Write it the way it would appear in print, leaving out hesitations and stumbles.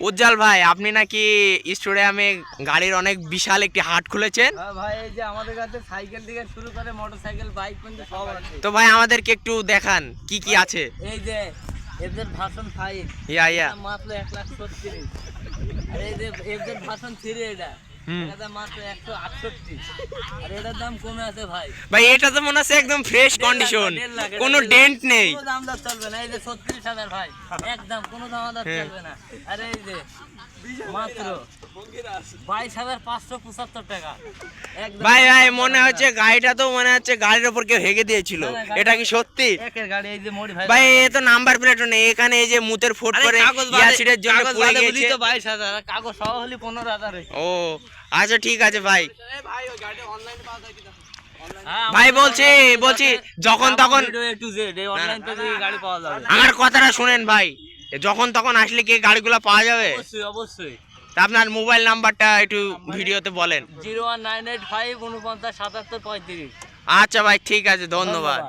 উজ্জ্বল ভাই, আপনি নাকি স্টেডিয়ামে গাড়ির অনেক বিশাল একটি হাট খুলেছেন। ভাই এই যে আমাদের কাছে সাইকেল থেকে শুরু করে মোটরসাইকেল বাইক পর্যন্ত সব আছে। তো ভাই আমাদেরকে একটু দেখান কি কি আছে। এই যে এদের ভাষণ 5 ইয়া মাত্র 1,37,000। আর এই যে এদের ভাষণ 3 এটা এটা মাত্র 168। আর এটার দাম কমে আছে ভাই। ভাই এটা তো মনে হচ্ছে একদম ফ্রেশ কন্ডিশন, কোনো ডেন্ট নেই। কোনো দাম দর চলবে না। এই যে 36,000 ভাই, একদম কোনো দাম দর চলবে না। আর এই যে মাত্র 22,575 টাকা। ভাই ভাই মনে হচ্ছে গাড়িটা তো মনে হচ্ছে গাড়ির উপর কেউ হেগে দিয়েছিল, এটা কি সত্যি? একের গাড়ি এই যে মডিফাই। ভাই এ তো নাম্বার প্লেটও নেই, এখানে এই যে মুতের ফুট করে অ্যাসিডের জন্য পড়ে গিয়েছে। তো 22,000, কাগজ সহ হলি 15,000। ও আচ্ছা ঠিক আছে ভাই। ভাই ওই গাড়ি অনলাইনে পাওয়া যায় কি দেখো। ভাই বলছি যখন তখন A to Z এই অনলাইন থেকে গাড়ি পাওয়া যাবে। আমার কথাটা শুনেন ভাই, যখন তখন আসলে কি গাড়িগুলো পাওয়া যাবে? অবশ্যই অবশ্যই। তা আপনার মোবাইল নাম্বারটা একটু ভিডিওতে বলেন। 01985 49 77 35। আচ্ছা ভাই ঠিক আছে, ধন্যবাদ।